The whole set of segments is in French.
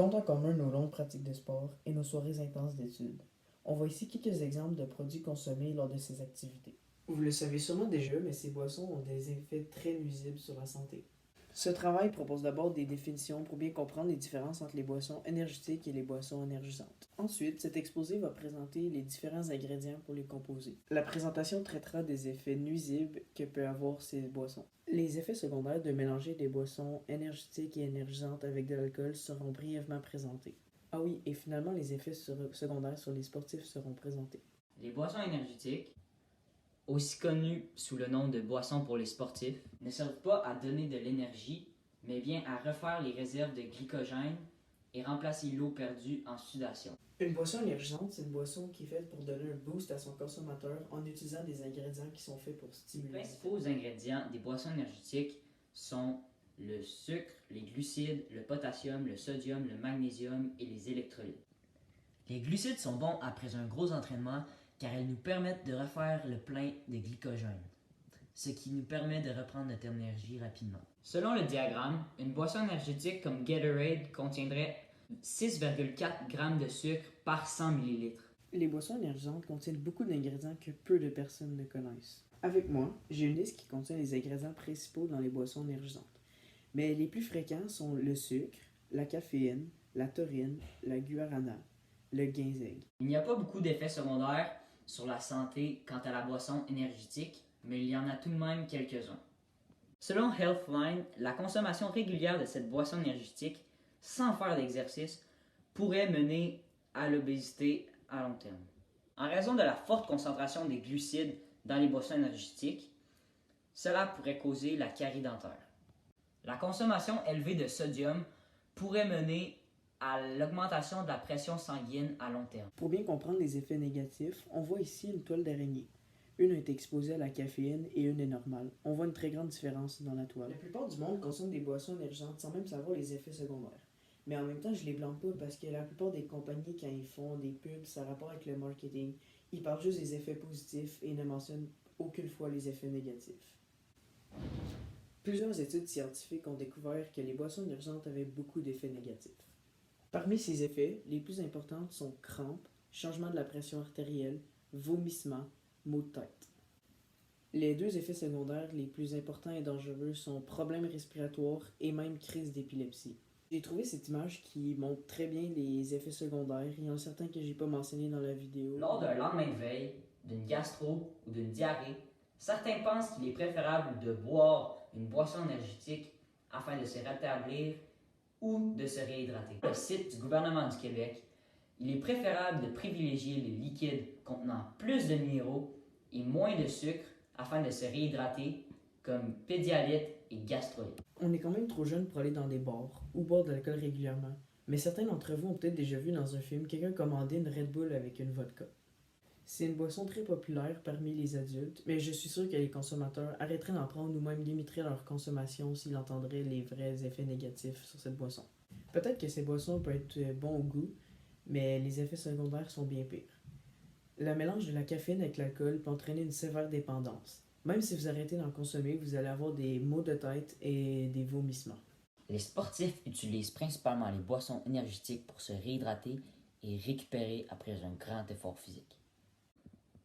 Compte en commun nos longues pratiques de sport et nos soirées intenses d'études. On voit ici quelques exemples de produits consommés lors de ces activités. Vous le savez sûrement déjà, mais ces boissons ont des effets très nuisibles sur la santé. Ce travail propose d'abord des définitions pour bien comprendre les différences entre les boissons énergétiques et les boissons énergisantes. Ensuite, cet exposé va présenter les différents ingrédients pour les composer. La présentation traitera des effets nuisibles que peuvent avoir ces boissons. Les effets secondaires de mélanger des boissons énergétiques et énergisantes avec de l'alcool seront brièvement présentés. Ah oui, et finalement, les effets secondaires sur les sportifs seront présentés. Les boissons énergétiques, aussi connues sous le nom de boissons pour les sportifs, ne servent pas à donner de l'énergie, mais bien à refaire les réserves de glycogène et remplacer l'eau perdue en sudation. Une boisson énergisante, c'est une boisson qui est faite pour donner un boost à son consommateur en utilisant des ingrédients qui sont faits pour Les stimuler. principaux ingrédients des boissons énergétiques sont le sucre, les glucides, le potassium, le sodium, le magnésium et les électrolytes. Les glucides sont bons après un gros entraînement car elles nous permettent de refaire le plein de glycogène, ce qui nous permet de reprendre notre énergie rapidement. Selon le diagramme, une boisson énergétique comme Gatorade contiendrait 6,4 g de sucre par 100 ml. Les boissons énergisantes contiennent beaucoup d'ingrédients que peu de personnes ne connaissent. Avec moi, j'ai une liste qui contient les ingrédients principaux dans les boissons énergisantes. Mais les plus fréquents sont le sucre, la caféine, la taurine, la guarana, le ginseng. Il n'y a pas beaucoup d'effets secondaires sur la santé quant à la boisson énergétique, mais il y en a tout de même quelques-uns. Selon Healthline, la consommation régulière de cette boisson énergétique, sans faire d'exercice, pourrait mener à l'obésité à long terme. En raison de la forte concentration des glucides dans les boissons énergétiques, cela pourrait causer la carie dentaire. La consommation élevée de sodium pourrait mener à l'augmentation de la pression sanguine à long terme. Pour bien comprendre les effets négatifs, on voit ici une toile d'araignée. Une est exposée à la caféine et une est normale. On voit une très grande différence dans la toile. La plupart du monde consomme des boissons énergisantes sans même savoir les effets secondaires. Mais en même temps, je les blâme pas parce que la plupart des compagnies, quand ils font des pubs, ça a rapport avec le marketing. Ils parlent juste des effets positifs et ne mentionnent aucune fois les effets négatifs. Plusieurs études scientifiques ont découvert que les boissons énergisantes avaient beaucoup d'effets négatifs. Parmi ces effets, les plus importants sont crampes, changement de la pression artérielle, vomissements, maux de tête. Les deux effets secondaires les plus importants et dangereux sont problèmes respiratoires et même crise d'épilepsie. J'ai trouvé cette image qui montre très bien les effets secondaires. Il y en a certains que j'ai pas mentionnés dans la vidéo. Lors d'un lendemain de veille, d'une gastro ou d'une diarrhée, certains pensent qu'il est préférable de boire une boisson énergétique afin de se rétablir ou de se réhydrater. Sur le site du gouvernement du Québec, il est préférable de privilégier les liquides contenant plus de minéraux et moins de sucre afin de se réhydrater, comme Pédialyte et Gastrolyte. On est quand même trop jeune pour aller dans des bars ou boire de l'alcool régulièrement, mais certains d'entre vous ont peut-être déjà vu dans un film quelqu'un commander une Red Bull avec une vodka. C'est une boisson très populaire parmi les adultes, mais je suis sûr que les consommateurs arrêteraient d'en prendre ou même limiteraient leur consommation s'ils entendraient les vrais effets négatifs sur cette boisson. Peut-être que ces boissons peuvent être bons au goût, mais les effets secondaires sont bien pires. Le mélange de la caféine avec l'alcool peut entraîner une sévère dépendance. Même si vous arrêtez d'en consommer, vous allez avoir des maux de tête et des vomissements. Les sportifs utilisent principalement les boissons énergétiques pour se réhydrater et récupérer après un grand effort physique.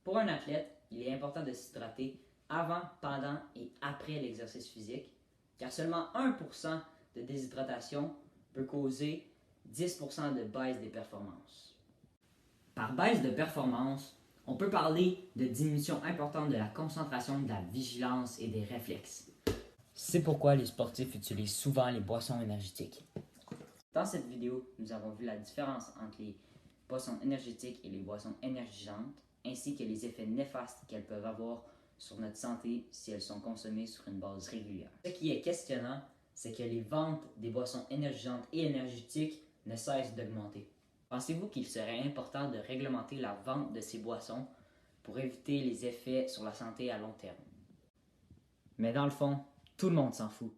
Pour un athlète, il est important de s'hydrater avant, pendant et après l'exercice physique, car seulement 1% de déshydratation peut causer 10% de baisse des performances. Par baisse de performance, on peut parler de diminution importante de la concentration, de la vigilance et des réflexes. C'est pourquoi les sportifs utilisent souvent les boissons énergétiques. Dans cette vidéo, nous avons vu la différence entre les boissons énergétiques et les boissons énergisantes, ainsi que les effets néfastes qu'elles peuvent avoir sur notre santé si elles sont consommées sur une base régulière. Ce qui est questionnant, c'est que les ventes des boissons énergisantes et énergétiques ne cessent d'augmenter. Pensez-vous qu'il serait important de réglementer la vente de ces boissons pour éviter les effets sur la santé à long terme? Mais dans le fond, tout le monde s'en fout.